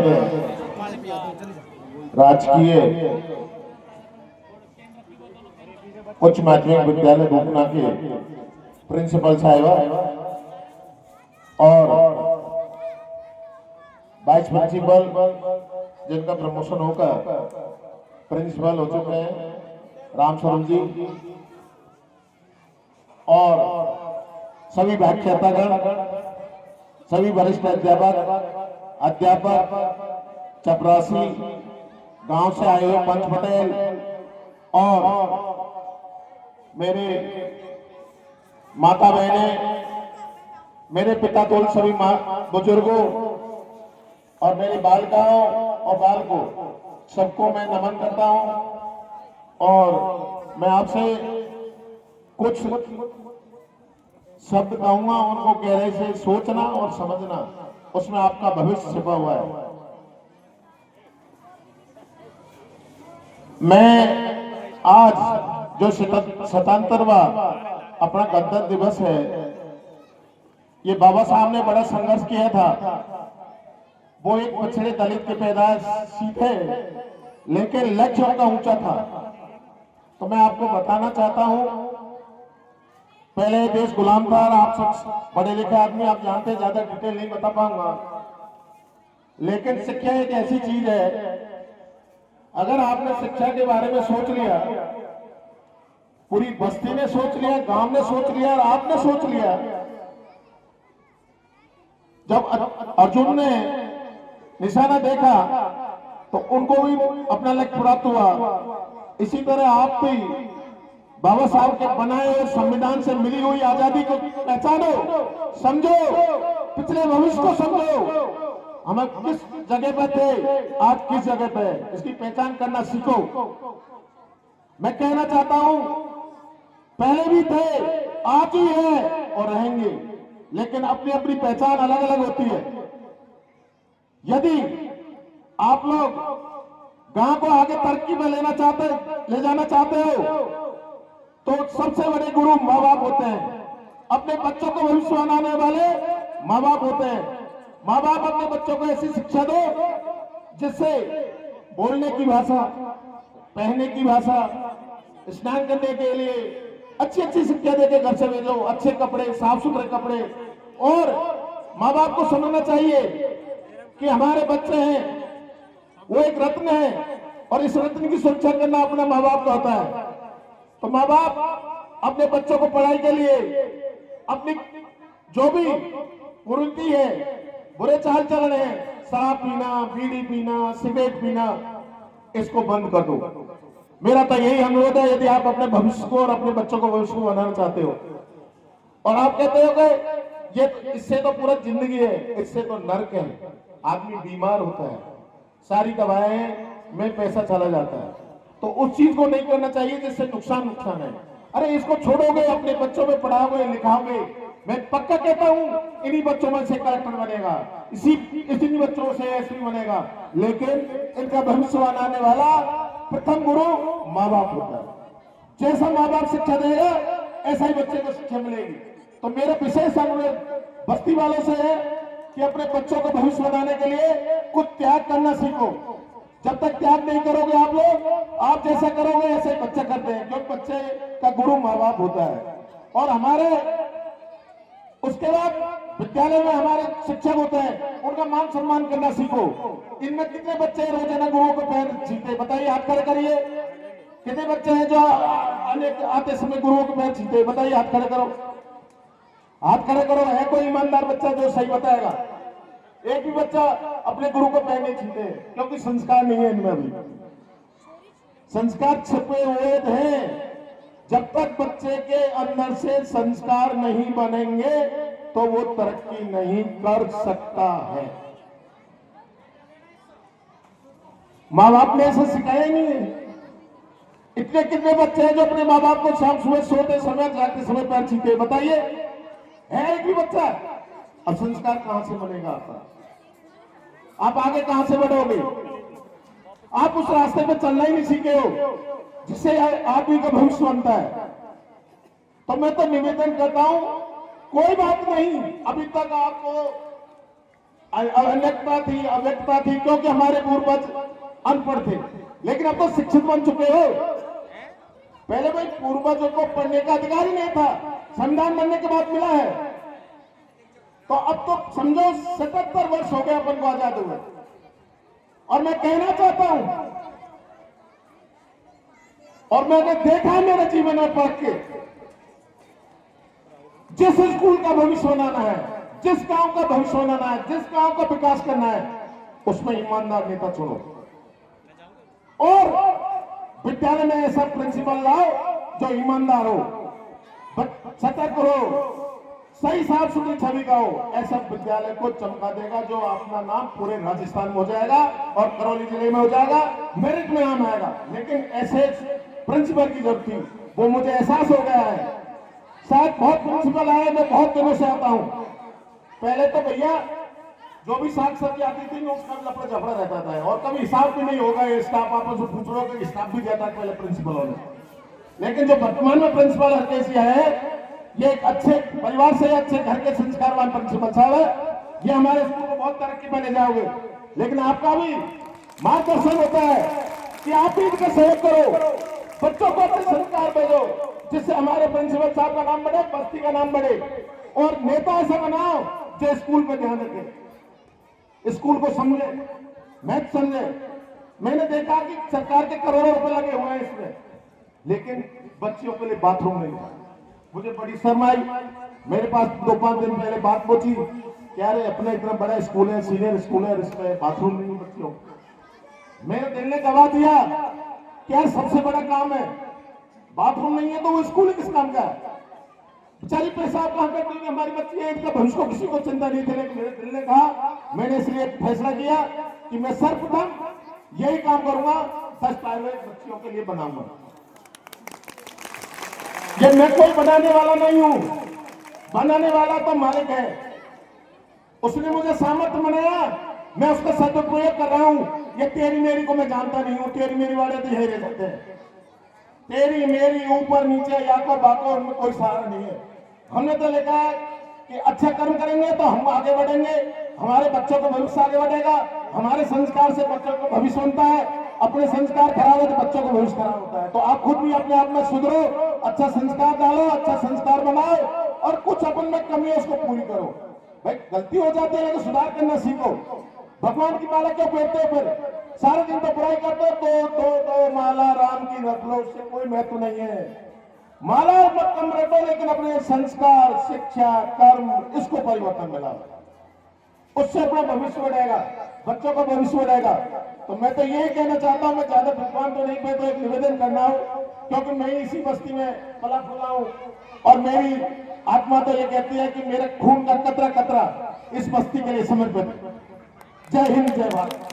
आदरणीय राजकीय उच्च माध्यमिक विद्यालय रूपना के प्रिंसिपल साहिबा और वाइस प्रिंसिपल जिनका प्रमोशन होकर प्रिंसिपल हो चुके हैं रामस्वरूप जी, और सभी व्याख्यातागण, सभी वरिष्ठ अध्यापक, चपरासी, गांव से आए हुए पंच पटेल और मेरे माता बहने, मेरे पिता तुल सभी बुजुर्गों और मेरी बालिकाओं और बालकों, सबको मैं नमन करता हूं। और मैं आपसे कुछ शब्द कहूंगा, उनको गहराई से सोचना और समझना, उसमें आपका भविष्य छिपा हुआ है। मैं आज जो 77वां अपना गणतंत्र दिवस है, ये बाबा साहब ने बड़ा संघर्ष किया था। वो एक पिछड़े दलित के पैदाइशी थे, लेकिन लक्ष्य उनका ऊंचा था। तो मैं आपको बताना चाहता हूं, पहले देश गुलाम था। आप सब पढ़े लिखे आदमी, आप जानते, ज्यादा डिटेल नहीं बता पाऊंगा, लेकिन शिक्षा एक ऐसी चीज है, अगर आपने शिक्षा के बारे में सोच लिया, पूरी बस्ती ने सोच लिया, गांव ने सोच लिया और आपने सोच लिया। जब अर्जुन ने निशाना देखा तो उनको भी अपना लक्ष्य प्राप्त हुआ। इसी तरह आप भी बाबा साहब के बनाए हुए संविधान से मिली हुई आजादी को पहचानो, समझो, पिछले भविष्य को समझो। हम किस जगह पे थे, आज किस जगह पे, इसकी पहचान करना सीखो। मैं कहना चाहता हूं, पहले भी थे, आज भी है और रहेंगे, लेकिन अपनी अपनी पहचान अलग अलग होती है। यदि आप लोग गांव को आगे तरक्की में ले जाना चाहते हो, तो सबसे बड़े गुरु माँ बाप होते हैं। अपने बच्चों को भविष्य बनाने वाले माँ बाप होते हैं। माँ बाप अपने बच्चों को ऐसी शिक्षा दो जिससे बोलने की भाषा, पहनने की भाषा, स्नान करने के लिए अच्छी अच्छी शिक्षा देके घर से भेजो, अच्छे कपड़े, साफ सुथरे कपड़े। और माँ बाप को समझना चाहिए कि हमारे बच्चे हैं, वो एक रत्न है, और इस रत्न की सुरक्षा करना अपने माँ बाप का होता है। तो माँ बाप अपने बच्चों को पढ़ाई के लिए अपनी जो भी कुरीति है, बुरे चाल चलन है, शराब पीना, बीड़ी पीना, सिगरेट पीना, इसको बंद कर दो। मेरा तो यही अनुरोध है, यदि आप अपने भविष्य को और अपने बच्चों को भविष्य को बनाना चाहते हो। और आप कहते हो कि ये इससे तो पूरा जिंदगी है, इससे तो नर्क है, आदमी बीमार होता है, सारी दवाएं में पैसा चला जाता है, तो उस चीज को नहीं करना चाहिए जिससे नुकसान है। अरे इसको छोड़ोगे, अपने बच्चों में पढ़ाओगे, लिखाओगे, मैं पक्का कहता हूं इन्हीं बच्चों में से कलेक्टर बनेगा, इन्हीं बच्चों से एसपी बनेगा। लेकिन इनका भविष्य बनाने वाला प्रथम गुरु माँ बाप होता है। जैसा माँ बाप शिक्षा देगा, ऐसा ही बच्चे को शिक्षा मिलेगी। तो मेरा विशेष अनुरोध बस्ती वालों से है कि अपने बच्चों को भविष्य बनाने के लिए कुछ त्याग करना सीखो। जब तक त्याग नहीं करोगे आप लोग, आप जैसा करोगे ऐसे ही बच्चे करते हैं, क्योंकि बच्चे का गुरु माँ बाप होता है। और हमारे उसके बाद विद्यालय में हमारे शिक्षक होते हैं, उनका मान सम्मान करना सीखो। इनमें कितने बच्चे रोजाना गुरुओं को पैर छीते, बताइए, हाथ खड़े करिए। कितने बच्चे हैं जो आते समय गुरुओं को पैर छीते, बताइए, हाथ खड़े करो, हाथ खड़े करो। है कोई ईमानदार बच्चा जो सही बताएगा? एक भी बच्चा अपने गुरु को पैर नहीं छीते, क्योंकि संस्कार नहीं है इनमें। अभी संस्कार छिपे हुए हैं। जब तक बच्चे के अंदर से संस्कार नहीं बनेंगे तो वो तरक्की नहीं कर सकता है। माँ बाप ने ऐसा सिखाया नहीं है। इतने कितने बच्चे हैं जो अपने माँ बाप को शाम सुबह सोते समय, जाते समय पैर छीते, बताइए, है एक भी बच्चा? अब संस्कार कहां से बनेगा आपका? आप आगे कहां से बढ़ोगे? आप उस रास्ते पे चलना ही नहीं सीखे हो जिससे आदमी का भविष्य बनता है। तो मैं तो निवेदन करता हूं, कोई बात नहीं, अभी तक आपको अव्यक्तता थी क्योंकि हमारे पूर्वज अनपढ़ थे, लेकिन अब तो शिक्षित बन चुके हो। पहले भाई पूर्वजों को पढ़ने का अधिकार ही नहीं था, संविधान बनने के बाद मिला है। तो अब तो समझो 77 वर्ष हो गए अपन को आजाद हुए। और मैं कहना चाहता हूं, और मैंने देखा मेरे जीवन में पढ़ के, जिस स्कूल का भविष्य बनाना है, जिस गांव का भविष्य बनाना है, जिस गांव का विकास करना है, उसमें ईमानदार नेता चुनो और विद्यालय में ऐसा प्रिंसिपल लाओ जो ईमानदार हो, सतर्क हो, सही साफ सुथरी छवि का हो। ऐसा विद्यालय को चमका देगा जो अपना नाम पूरे राजस्थान में हो जाएगा और करौली जिले में हो जाएगा, मेरिट में नाम आएगा। लेकिन ऐसे प्रिंसिपल की जरूरत थी, वो मुझे एहसास हो गया है। शायद बहुत प्रिंसिपल आए, मैं बहुत दिनों से आता हूं। पहले तो भैया जो भी साक्षर की आती थी उसका भी लफड़ा झपड़ा रहता था और कभी हिसाब भी नहीं होगा। ये स्टाफ आपस में पूछ रहे हो कि स्टाफ भी देता है पहले प्रिंसिपलों ने। लेकिन जो वर्तमान में प्रिंसिपल हरकेसी है, ये एक अच्छे परिवार से, अच्छे घर के संस्कारवान प्रिंसिपल साहब है। ये हमारे स्कूल को बहुत तरक्की में ले जाओगे। लेकिन आपका भी मार्गदर्शन होता है कि आप भी इनका सहयोग करो, बच्चों को अपने संस्कार भेजो, जिससे हमारे प्रिंसिपल साहब का नाम बढ़े, बस्ती का नाम बढ़े। और नेता ऐसा बनाओ जो स्कूल पे ध्यान रखे, स्कूल को समझे, मैथ समझे। मैंने देखा कि सरकार के करोड़ों रुपए लगे हुए हैं इसमें, लेकिन बच्चियों के लिए बाथरूम नहीं था। मुझे बड़ी शर्म आई। मेरे पास 2-5 दिन पहले बात पहुंची, क्या रे अपना इतना बड़ा स्कूल है, सीनियर स्कूल है, इसमें बाथरूम नहीं बच्चियों। मैंने दिल ने गवा दिया, क्या सबसे बड़ा काम है, बाथरूम नहीं है तो वो स्कूल किस काम का है? बेचारी पेशाब कहां करती है हमारी बच्ची है, इनका भविष्य को किसी को चिंता नहीं थी। लेकिन मेरे दिल ने कहा, मैंने इसलिए फैसला किया कि मैं सर्वप्रथम यही काम करूंगा, 10 टॉयलेट बच्चियों के लिए बनाऊंगा। ये मैं कोई बनाने वाला नहीं हूं, बनाने वाला तो मालिक है। उसने मुझे सामर्थ्य बनाया, मैं उसका सदुपयोग कर रहा हूं। ये तेरी मेरी को मैं जानता नहीं हूं, तेरी मेरी वाले तो यही रह सकते हैं। तेरी मेरी ऊपर नीचे याको बाको उनमें कोई सहारा नहीं है। हमने तो लिखा है कि अच्छा कर्म करेंगे तो हम आगे बढ़ेंगे, हमारे बच्चों का भविष्य आगे बढ़ेगा। हमारे संस्कार से बच्चों को भविष्य बनता है, अपने संस्कार खराब है तो बच्चों का भविष्य खराब होता है। तो आप खुद भी अपने आप में सुधरो, अच्छा संस्कार डालो, अच्छा संस्कार बनाओ और कुछ अपन में कमी है उसको पूरी करो। भाई गलती हो जाती है लेकिन सुधार करना सीखो। भगवान की माला क्यों पहनते हो फिर? सारे दिन तो बुराई करते हो, तो माला राम की रख लो, उससे कोई महत्व नहीं है। माला मत कम रखो, लेकिन अपने संस्कार, शिक्षा, कर्म, इसको परिवर्तन मिला, उससे अपना भविष्य बढ़ेगा, बच्चों का भविष्य बढ़ेगा। तो मैं तो यही कहना चाहता हूं, मैं ज्यादा विद्वान तो नहीं, मैं तो एक निवेदन करना हो, क्योंकि मैं इसी बस्ती में पला फूला हूं और मेरी आत्मा तो ये कहती है कि मेरे खून का कतरा कतरा इस बस्ती के लिए समर्पित। जय हिंद, जय भारत।